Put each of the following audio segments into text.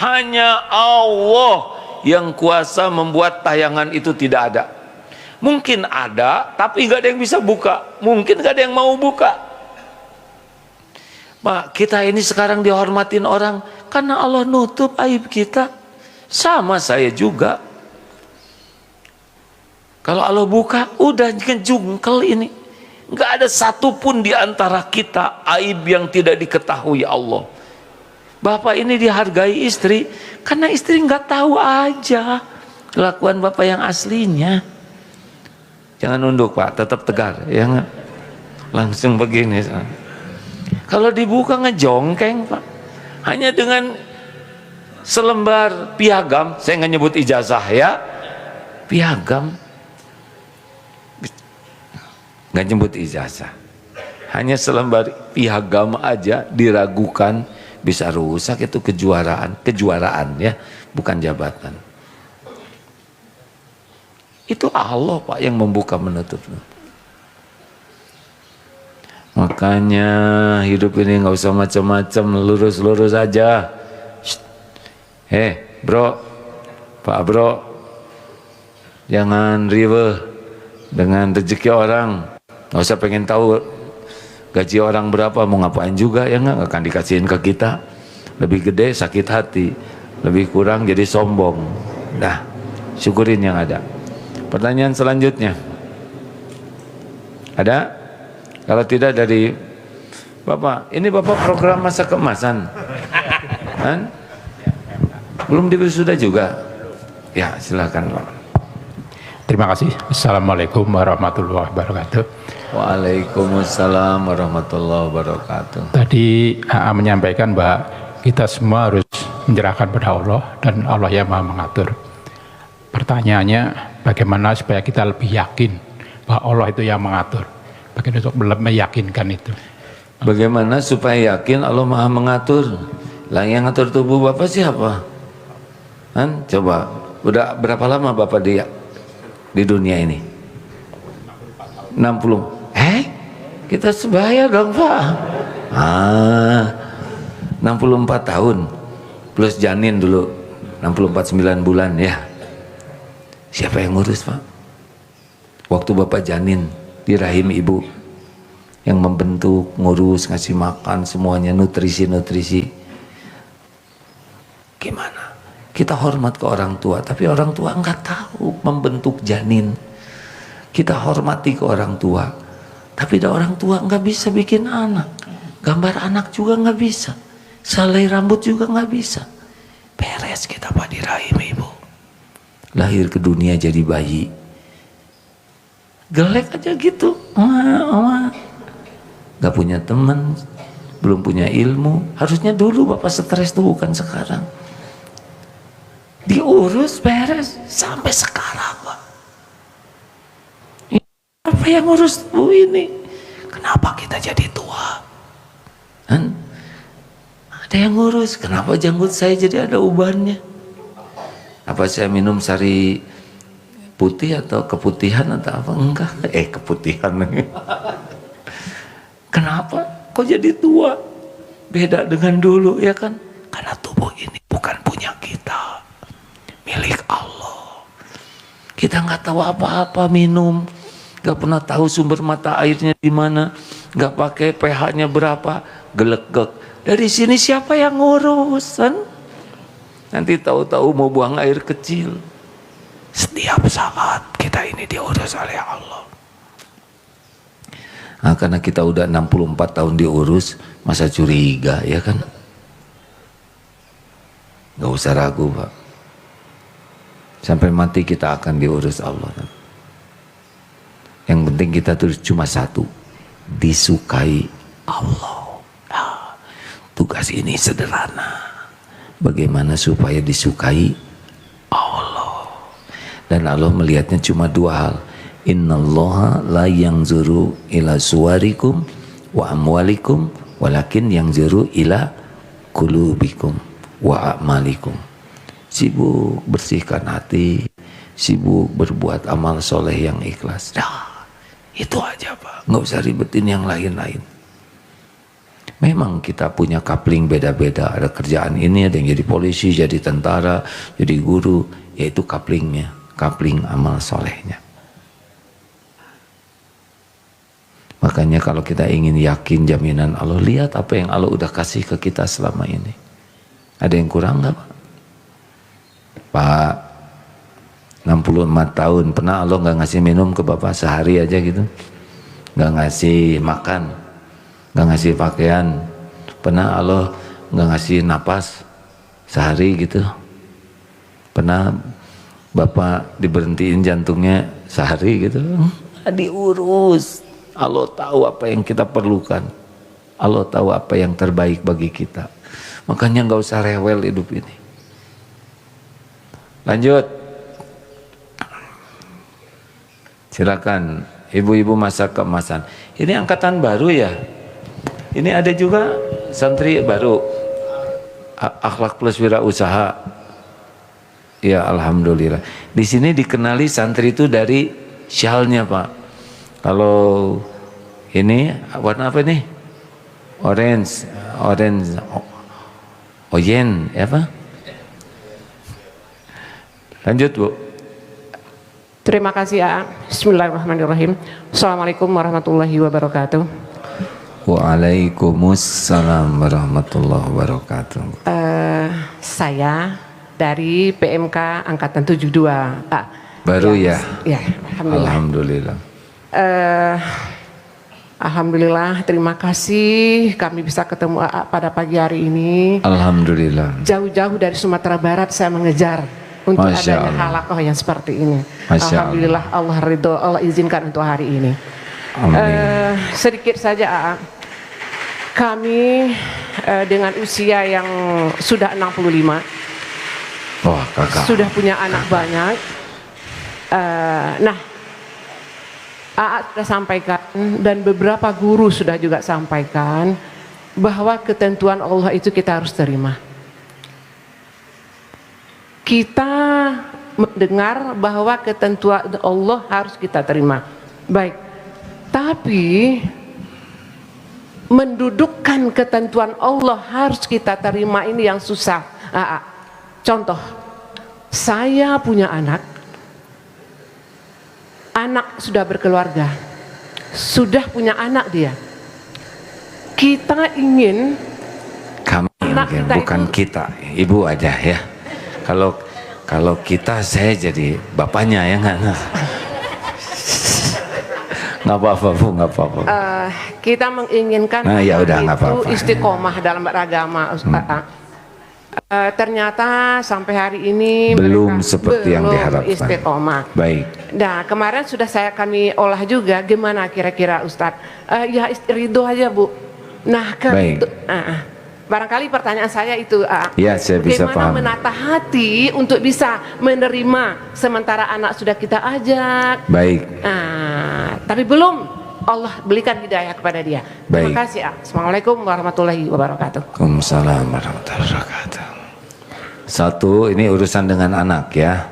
Hanya Allah yang kuasa membuat tayangan itu tidak ada. Mungkin ada, tapi gak ada yang bisa buka. Mungkin gak ada yang mau buka. Pak, kita ini sekarang dihormatin orang karena Allah nutup aib kita. Sama saya juga. Kalau Allah buka, udah ngejungkel ini. Gak ada satupun di antara kita aib yang tidak diketahui Allah. Bapak ini dihargai istri karena istri nggak tahu aja kelakuan bapak yang aslinya. Jangan nunduk Pak, tetap tegar, ya nggak? Langsung begini. Kalau dibuka ngejongkeng Pak, hanya dengan selembar piagam, saya nggak nyebut ijazah ya, piagam, nggak nyebut ijazah, hanya selembar piagam aja diragukan bisa rusak itu kejuaraan ya, bukan jabatan. Itu Allah Pak yang membuka menutup. Makanya hidup ini nggak usah macam-macam, lurus-lurus aja. Bro, Pak Bro, jangan riweh dengan rezeki orang. Nggak usah pengen tahu gaji orang berapa, mau ngapain juga ya, nggak akan dikasihin ke kita. Lebih gede sakit hati, lebih kurang jadi sombong. Nah, syukurin yang ada. Pertanyaan selanjutnya ada? Kalau tidak dari Bapak, ini Bapak program masa keemasan kan? Belum diwisuda juga? Ya silakan Pak. Terima kasih. Assalamualaikum warahmatullahi wabarakatuh. Waalaikumsalam warahmatullahi wabarakatuh. Tadi AA menyampaikan bahwa kita semua harus menyerahkan pada Allah dan Allah yang Maha mengatur. Pertanyaannya, bagaimana supaya kita lebih yakin bahwa Allah itu yang mengatur? Bagaimana untuk meyakinkan itu? Bagaimana supaya yakin Allah Maha mengatur? Lah yang ngatur tubuh Bapak siapa? Kan? Coba, udah berapa lama Bapak di dunia ini? 60. Kita sebaya dong Pak. 64 tahun plus janin dulu 64 9 bulan ya. Siapa yang ngurus Pak? Waktu Bapak janin di rahim ibu, yang membentuk, ngurus, ngasih makan semuanya, nutrisi. Gimana? Kita hormat ke orang tua, tapi orang tua nggak tahu membentuk janin. Kita hormati ke orang tua, tapi orang tua nggak bisa bikin anak. Gambar anak juga nggak bisa, selai rambut juga nggak bisa. Beres kita Pak di rahim ibu. Lahir ke dunia jadi bayi, gelek aja gitu, gak punya teman, belum punya ilmu. Harusnya dulu Bapak stres tuh, bukan sekarang. Diurus beres sampai sekarang Pak. Apa yang ngurus tubuh ini? Kenapa kita jadi tua? Kan? Ada yang ngurus. Kenapa janggut saya jadi ada ubannya? Apa saya minum sari putih atau keputihan atau apa? Enggak. Keputihan. Kenapa? Kok jadi tua? Beda dengan dulu ya kan? Karena tubuh ini bukan punya kita, milik Allah. Kita nggak tahu apa-apa minum, nggak pernah tahu sumber mata airnya di mana, nggak pakai pH-nya berapa, gelegek. Dari sini siapa yang ngurus kan? Nanti tahu-tahu mau buang air kecil. Setiap saat kita ini diurus oleh Allah. Nah, karena kita udah 64 tahun diurus, masa curiga ya kan? Gak usah ragu Pak. Sampai mati kita akan diurus Allah. Yang penting kita tuh cuma satu, disukai Allah. Nah, tugas ini sederhana. Bagaimana supaya disukai Allah? Dan Allah melihatnya cuma dua hal. Innallaha la yanzuru ila suwarikum wa amwalikum walakin yanzuru ila qulubikum wa a'malikum. Sibuk bersihkan hati, sibuk berbuat amal soleh yang ikhlas. Nah, itu aja Pak, nggak usah ribetin yang lain-lain. Memang kita punya coupling beda-beda, ada kerjaan ini, ada yang jadi polisi, jadi tentara, jadi guru, yaitu couplingnya, coupling amal solehnya. Makanya kalau kita ingin yakin jaminan Allah, lihat apa yang Allah udah kasih ke kita selama ini. Ada yang kurang nggak Pak? Pak, 64 tahun, pernah Allah nggak ngasih minum ke Bapak sehari aja gitu? Nggak ngasih makan, nggak ngasih pakaian, pernah Allah nggak ngasih napas sehari gitu? Pernah Bapak diberhentiin jantungnya sehari gitu? Diurus. Allah tahu apa yang kita perlukan, Allah tahu apa yang terbaik bagi kita. Makanya nggak usah rewel hidup ini. Lanjut, silakan ibu-ibu masak keemasan. Ini angkatan baru ya? Ini ada juga santri baru, akhlak plus wirausaha. Ya alhamdulillah. Di sini dikenali santri itu dari syalnya Pak. Kalau ini warna apa nih? Orange, oyen, apa? Lanjut Bu. Terima kasih A. Bismillahirrahmanirrahim. Assalamualaikum warahmatullahi wabarakatuh. Waalaikumsalam warahmatullahi wabarakatuh. Saya dari PMK Angkatan 72 A. Baru ya? Ya, alhamdulillah. Alhamdulillah. Alhamdulillah, terima kasih kami bisa ketemu A pada pagi hari ini. Alhamdulillah. Jauh-jauh dari Sumatera Barat saya mengejar untuk Masya adanya Allah. halakoh yang seperti ini. Masya Alhamdulillah Allah ridho, Allah izinkan untuk hari ini. Amin. Sedikit saja A. Kami dengan usia yang sudah 65, Wah kakak. sudah punya anak banyak. Nah, AA sudah sampaikan dan beberapa guru sudah juga sampaikan bahwa ketentuan Allah itu kita harus terima. Kita mendengar bahwa ketentuan Allah harus kita terima. Baik, tapi mendudukkan ketentuan Allah harus kita terima ini yang susah. Contoh, saya punya anak sudah berkeluarga, sudah punya anak dia. Kita ingin Kami mungkin, kita bukan itu, kita, ibu aja ya. Kalau kita, saya jadi bapaknya ya nggak? Nggak apa-apa Bu, nggak apa-apa. kita menginginkan Nah, ya udah, nggak itu apa-apa. istiqomah dalam beragama. Ternyata sampai hari ini Belum mereka seperti yang belum diharapkan. istiqomah. Baik. Nah, kemarin sudah kami olah juga, gimana kira-kira Ustadz? Ya ridho aja Bu. Nah, Baik. barangkali pertanyaan saya itu, Ya, saya bisa bagaimana paham. menata hati untuk bisa menerima sementara anak sudah kita ajak. Baik. Tapi belum Allah berikan hidayah kepada dia. Terima Baik. kasih. Assalamualaikum warahmatullahi wabarakatuh. Waalaikumsalam warahmatullahi wabarakatuh. Satu, ini urusan dengan anak ya.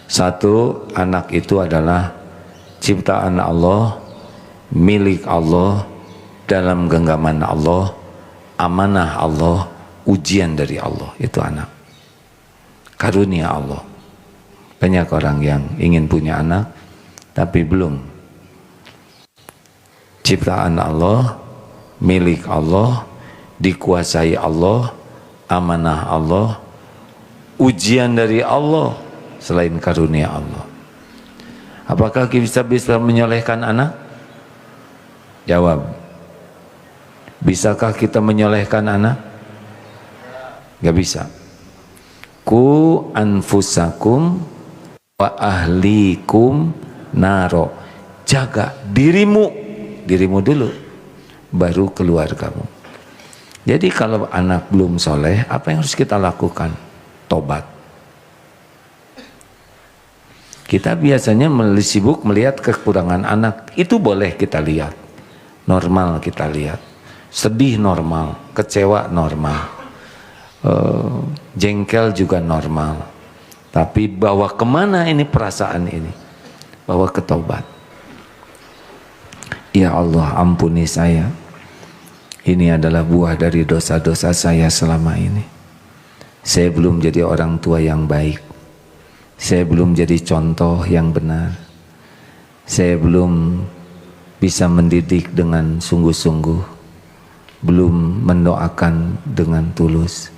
Satu, anak itu adalah ciptaan Allah, milik Allah, dalam genggaman Allah, amanah Allah, ujian dari Allah. Itu anak, karunia Allah. Banyak orang yang ingin punya anak tapi belum. Ciptaan Allah, milik Allah, dikuasai Allah, amanah Allah, ujian dari Allah selain karunia Allah. Apakah kita bisa menyolehkan anak? Jawab. Bisakah kita menyolehkan anak? Gak bisa. Ku anfusakum wa ahlikum naro. Jaga dirimu dulu, baru keluargamu. Jadi kalau anak belum soleh, apa yang harus kita lakukan? Tobat. Kita biasanya sibuk melihat kekurangan anak, itu boleh kita lihat, normal kita lihat. Sedih normal, kecewa normal, jengkel juga normal. Tapi bawa kemana ini perasaan ini? Bawa ke taubat. Ya Allah, ampuni saya. Ini adalah buah dari dosa-dosa saya selama ini. Saya belum jadi orang tua yang baik. Saya belum jadi contoh yang benar. Saya belum bisa mendidik dengan sungguh-sungguh. Belum mendoakan dengan tulus.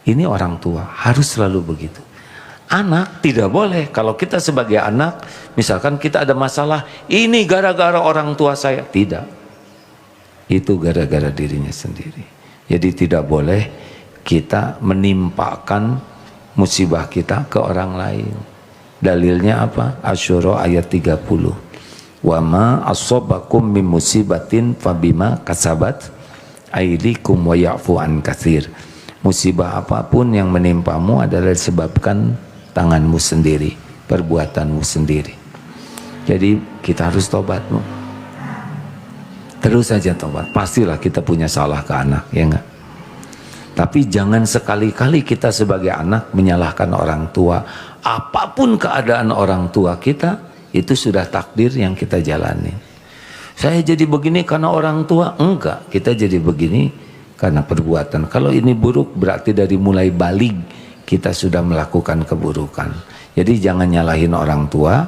Ini orang tua, harus selalu begitu. Anak tidak boleh, kalau kita sebagai anak, misalkan kita ada masalah, ini gara-gara orang tua saya. Tidak. Itu gara-gara dirinya sendiri. Jadi tidak boleh kita menimpakan musibah kita ke orang lain. Dalilnya apa? Asy-Syura ayat 30. Wa ma asobakum min musibatin fabima kasabat aydikum wa ya'fu an katsir. Musibah apapun yang menimpamu adalah disebabkan tanganmu sendiri, perbuatanmu sendiri. Jadi kita harus tobat, Bu. Terus saja tobat. Pastilah kita punya salah ke anak, ya enggak? Tapi jangan sekali-kali kita sebagai anak menyalahkan orang tua. Apapun keadaan orang tua kita, itu sudah takdir yang kita jalani. Saya jadi begini karena orang tua? Enggak, kita jadi begini karena perbuatan. Kalau ini buruk berarti dari mulai balik kita sudah melakukan keburukan. Jadi jangan nyalahin orang tua.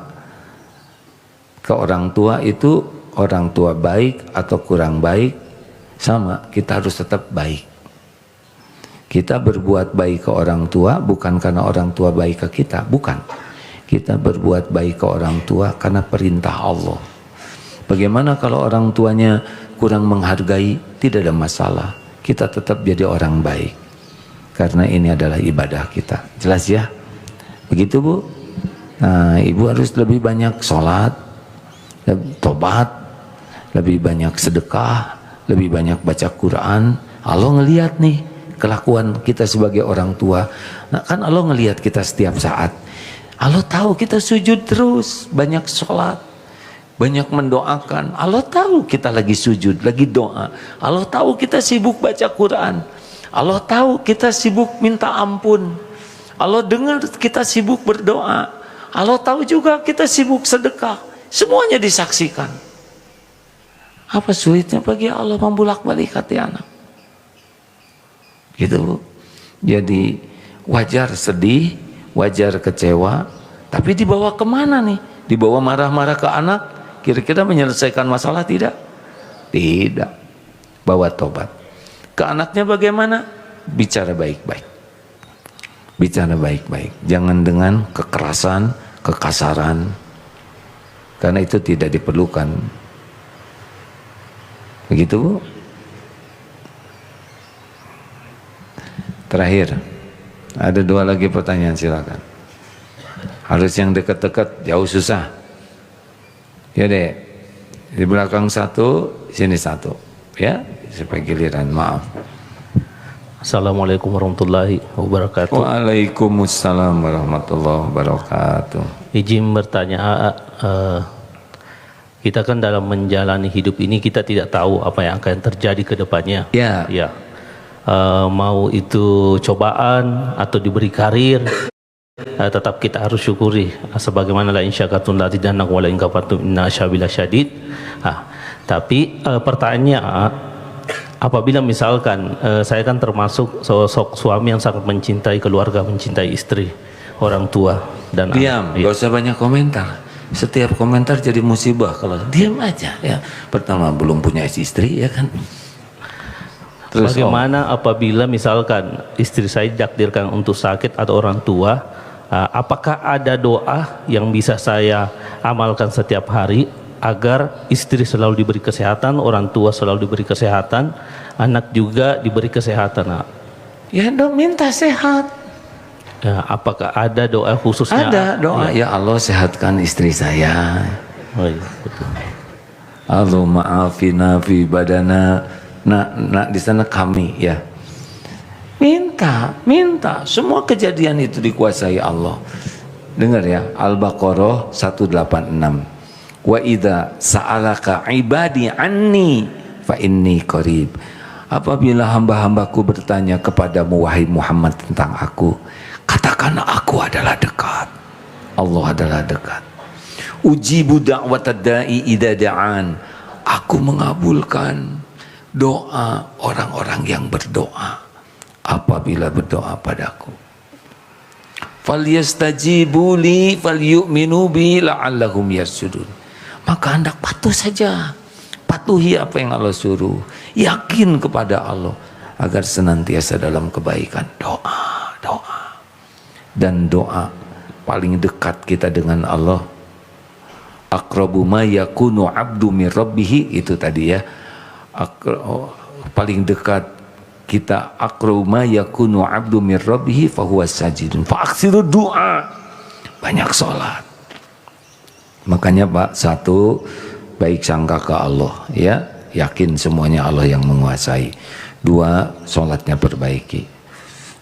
Ke orang tua itu, orang tua baik atau kurang baik, sama, kita harus tetap baik. Kita berbuat baik ke orang tua bukan karena orang tua baik ke kita, bukan. Kita berbuat baik ke orang tua karena perintah Allah. Bagaimana kalau orang tuanya kurang menghargai? Tidak ada masalah. Kita tetap jadi orang baik. Karena ini adalah ibadah kita. Jelas ya? Begitu, Bu? Nah, Ibu harus lebih banyak sholat, tobat, lebih banyak sedekah, lebih banyak baca Quran. Allah ngelihat nih kelakuan kita sebagai orang tua. Nah, kan Allah ngelihat kita setiap saat. Allah tahu kita sujud terus, banyak sholat, banyak mendoakan. Allah tahu kita lagi sujud, lagi doa. Allah tahu kita sibuk baca Quran. Allah tahu kita sibuk minta ampun. Allah dengar kita sibuk berdoa. Allah tahu juga kita sibuk sedekah. Semuanya disaksikan. Apa sulitnya bagi Allah membulak-balik hati anak? Gitu, Bu. Jadi wajar sedih, wajar kecewa, tapi dibawa kemana nih? Dibawa marah-marah ke anak, kira-kira menyelesaikan masalah tidak? Tidak. Bawa tobat. Ke anaknya bagaimana? Bicara baik-baik. Bicara baik-baik. Jangan dengan kekerasan, kekasaran. Karena itu tidak diperlukan. Begitu, Bu. Terakhir, ada 2 lagi pertanyaan, silakan. Harus yang dekat-dekat, jauh susah. Ya deh, di belakang 1, sini 1. Ya, sampai giliran, maaf. Assalamualaikum warahmatullahi wabarakatuh. Waalaikumsalam warahmatullahi wabarakatuh. Izin bertanya, kita kan dalam menjalani hidup ini kita tidak tahu apa yang akan terjadi ke depannya. Ya. Ya. Mau itu cobaan atau diberi karir, tetap kita harus syukuri. Sebagaimana la in syakartum la azidannakum wa la in kafartum inna asyabila syadid. Tapi pertanyaannya, apabila misalkan saya kan termasuk sosok suami yang sangat mencintai keluarga, mencintai istri, orang tua dan diam, anak. gak usah banyak komentar. Setiap komentar jadi musibah. Kalau diam aja ya. Pertama belum punya istri, ya kan. Terus, bagaimana apabila misalkan istri saya ditakdirkan untuk sakit atau orang tua, apakah ada doa yang bisa saya amalkan setiap hari agar istri selalu diberi kesehatan, orang tua selalu diberi kesehatan, anak juga diberi kesehatan? Ya dong, minta sehat. Ya, apakah ada doa khususnya? Ada doa, ya Allah sehatkan istri saya. Oh, iya, betul. Allahumma afina fi badana. Nah, di sana kami, ya. Minta. Semua kejadian itu dikuasai Allah. Dengar ya, Al-Baqarah 186. Wa idza sa'alaka ibadi anni fa inni qarib. Apabila hamba-hambaku bertanya kepadamu wahai Muhammad tentang aku, katakan aku adalah dekat. Allah adalah dekat. Ujibu da'watad da'i idza da'an. Aku mengabulkan doa orang-orang yang berdoa apabila berdoa padaku. Falyastajibu li falyu'minu bi la'allahum yarshudun. Maka hendak patuh saja, patuhi apa yang Allah suruh, yakin kepada Allah agar senantiasa dalam kebaikan. Doa, doa. Dan doa paling dekat kita dengan Allah, aqrabu ma yakunu 'abdu min rabbih, itu tadi ya. Paling dekat kita, aqrabu ma yakunu 'abdu min rabbih fa huwa sajidun fa aksiru doa. Banyak sholat. Makanya Pak, satu, baik sangka ke Allah, ya, yakin semuanya Allah yang menguasai. Dua, sholatnya perbaiki,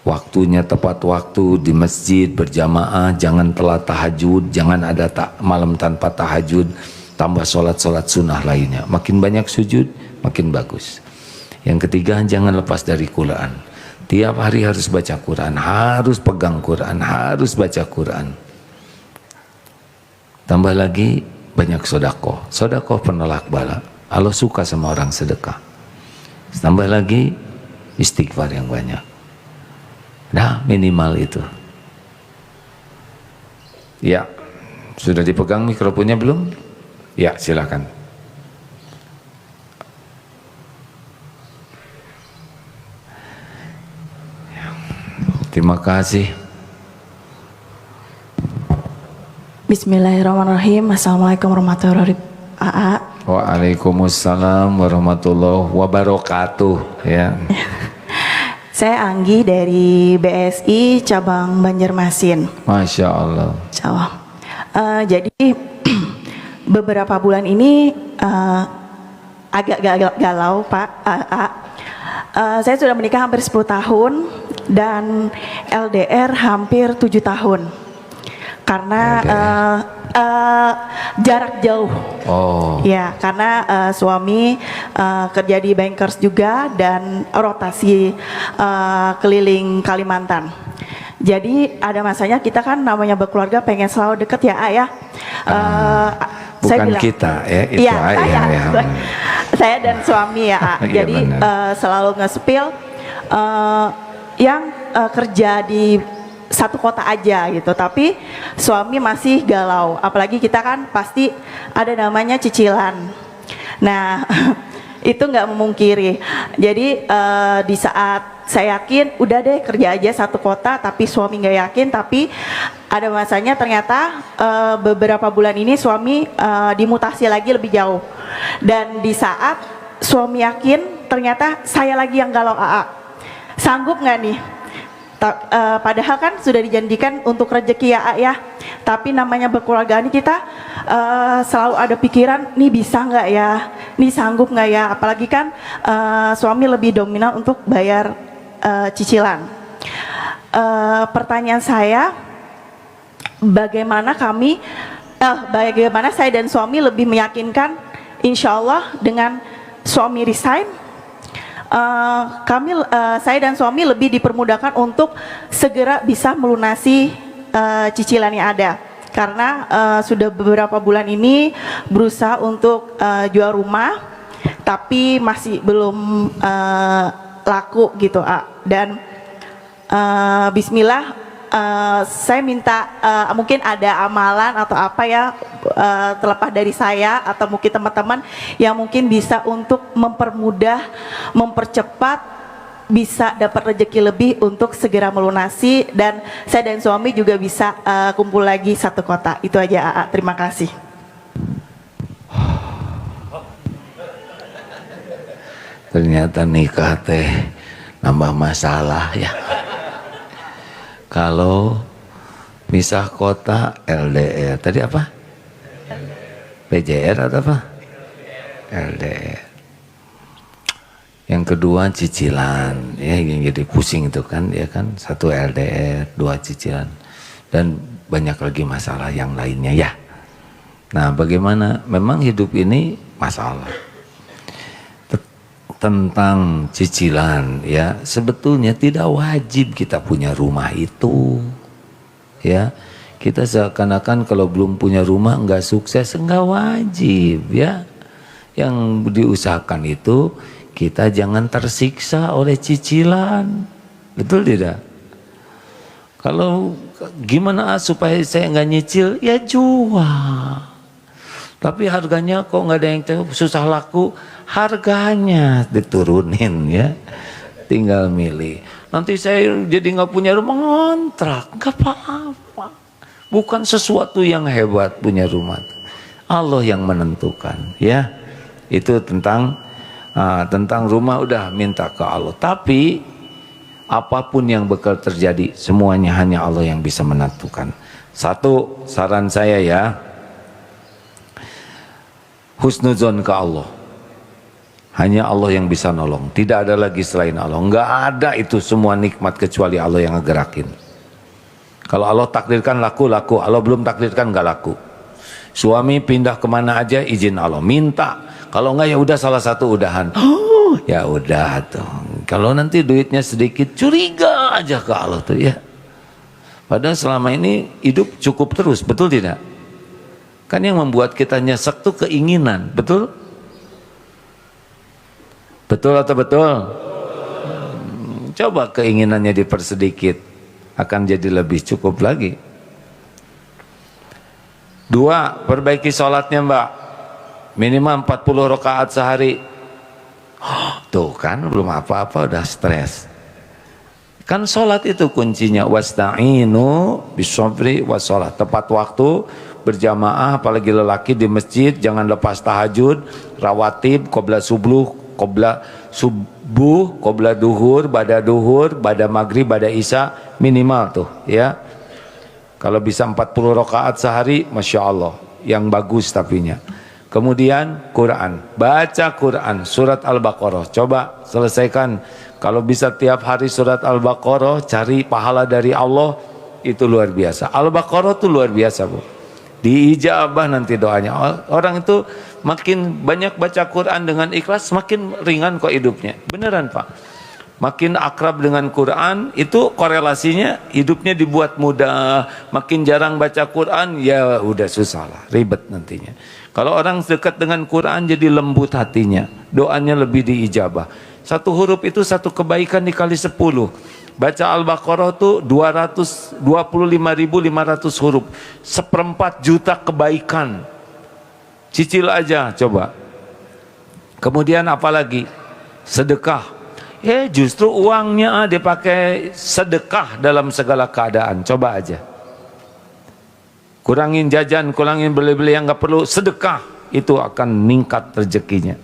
waktunya tepat waktu di masjid berjamaah, jangan telat tahajud, jangan ada malam tanpa tahajud, tambah sholat-sholat sunnah lainnya, makin banyak sujud makin bagus. Yang ketiga, jangan lepas dari Quran, tiap hari harus baca Quran, harus pegang Quran, harus baca Quran. Tambah lagi banyak sodakoh, sodakoh penolak bala, Allah suka sama orang sedekah. Tambah lagi istighfar yang banyak. Nah, minimal itu. Ya, sudah dipegang mikrofonnya belum? Ya, silakan. Terima kasih. Bismillahirrahmanirrahim. Assalamualaikum warahmatullahi wabarakatuh. Waalaikumsalam warahmatullahi wabarakatuh. Ya. Saya Anggi dari BSI cabang Banjarmasin. Masya Allah. Jadi beberapa bulan ini agak galau Pak. Saya sudah menikah hampir 10 tahun dan LDR hampir 7 tahun karena jarak jauh. Oh. Ya, karena suami kerja di Bankers juga dan rotasi keliling Kalimantan. Jadi ada masanya kita kan namanya berkeluarga pengen selalu deket ya Ayah. Bukan saya bilang, kita ya, itu ya, Ayah ya. Saya dan suami ya. Jadi selalu nge-spill yang kerja di satu kota aja gitu, tapi suami masih galau, apalagi kita kan pasti ada namanya cicilan. Nah itu nggak memungkiri. Jadi di saat saya yakin udah deh kerja aja satu kota, tapi suami nggak yakin, tapi ada masanya ternyata beberapa bulan ini suami dimutasi lagi lebih jauh, dan di saat suami yakin ternyata saya lagi yang galau. Sanggup nggak nih? Padahal kan sudah dijanjikan untuk rezeki ya Ayah, tapi namanya berkeluarga ini kita selalu ada pikiran, nih bisa nggak ya, nih sanggup nggak ya, apalagi kan suami lebih dominan untuk bayar cicilan. Pertanyaan saya, bagaimana saya dan suami lebih meyakinkan, insya Allah dengan suami resign, saya dan suami lebih dipermudahkan untuk segera bisa melunasi cicilan yang ada, karena sudah beberapa bulan ini berusaha untuk jual rumah tapi masih belum laku gitu dan bismillah saya minta mungkin ada amalan atau apa ya terlepas dari saya atau mungkin teman-teman yang mungkin bisa untuk mempermudah, mempercepat bisa dapat rezeki lebih untuk segera melunasi, dan saya dan suami juga bisa kumpul lagi satu kota. Itu aja terima kasih. Ternyata nikah teh nambah masalah ya. Kalau misah kota LDR, tadi apa? PJR atau apa? LDR. Yang kedua cicilan, ya yang jadi pusing itu kan, ya kan, satu LDR, dua cicilan, dan banyak lagi masalah yang lainnya ya. Nah, bagaimana? Memang hidup ini masalah. Tentang cicilan ya, sebetulnya tidak wajib kita punya rumah itu ya. Kita seakan-akan kalau belum punya rumah enggak sukses, enggak wajib ya. Yang diusahakan itu kita jangan tersiksa oleh cicilan. Betul tidak? Kalau gimana supaya saya nggak nyicil, ya jual. Tapi harganya kok nggak ada yang tahu, susah laku, harganya diturunin ya. Tinggal milih. Nanti saya jadi nggak punya rumah, ngontrak, nggak apa-apa. Bukan sesuatu yang hebat punya rumah. Allah yang menentukan ya. Itu tentang rumah udah minta ke Allah. Tapi apapun yang bakal terjadi, semuanya hanya Allah yang bisa menentukan. Satu, saran saya ya, husnuzon ke Allah. Hanya Allah yang bisa nolong. Tidak ada lagi selain Allah. Enggak ada itu semua nikmat kecuali Allah yang ngegerakin. Kalau Allah takdirkan laku, laku. Allah belum takdirkan enggak laku. Suami pindah kemana aja izin Allah. Minta. Kalau enggak ya udah salah satu udahan. Oh, ya udah tuh. Kalau nanti duitnya sedikit, curiga aja ke Allah tuh ya. Padahal selama ini hidup cukup terus, betul tidak? Kan yang membuat kita nyesek tuh keinginan, betul? Betul atau betul? Coba keinginannya dipersedikit, akan jadi lebih cukup lagi. 2, perbaiki sholatnya mbak, minimal 40 rakaat sehari. Tuh kan belum apa-apa udah stres. Kan sholat itu kuncinya, wasta'inu bishabri wassalat, tepat waktu, berjamaah, apalagi lelaki di masjid, jangan lepas tahajud, rawatib, qobla subuh, qobla duhur, bada maghrib, bada isya, minimal tuh ya. Kalau bisa 40 rakaat sehari, Masya Allah, yang bagus tapinya. Kemudian Quran, baca Quran, surat Al-Baqarah, coba selesaikan. Kalau bisa tiap hari surat Al-Baqarah, cari pahala dari Allah, itu luar biasa. Al-Baqarah itu luar biasa Bu, diijabah nanti doanya. Orang itu makin banyak baca Quran dengan ikhlas, makin ringan kok hidupnya, beneran Pak. Makin akrab dengan Quran, itu korelasinya hidupnya dibuat mudah. Makin jarang baca Quran, ya udah susah lah, ribet nantinya. Kalau orang dekat dengan Quran jadi lembut hatinya, doanya lebih diijabah. Satu huruf itu satu kebaikan dikali 10. Baca Al-Baqarah itu 225.500 huruf, 1/4 juta kebaikan. Cicil aja coba. Kemudian apalagi? Sedekah. Justru uangnya dipakai sedekah dalam segala keadaan. Coba aja. Kurangin jajan, kurangin beli-beli yang nggak perlu, sedekah, itu akan meningkat rezekinya.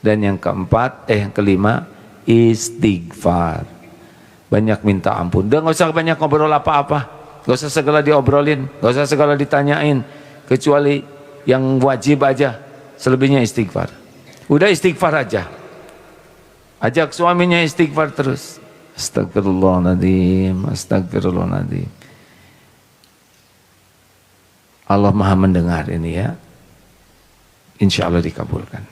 Dan yang keempat, yang kelima, istighfar. Banyak minta ampun. Udah nggak usah banyak ngobrol apa-apa, nggak usah segala diobrolin, nggak usah segala ditanyain, kecuali yang wajib aja. Selebihnya istighfar. Udah istighfar aja. Ajak suaminya istighfar terus. Astagfirullahaladzim, astagfirullahaladzim. Allah Maha mendengar ini ya. Insya Allah dikabulkan.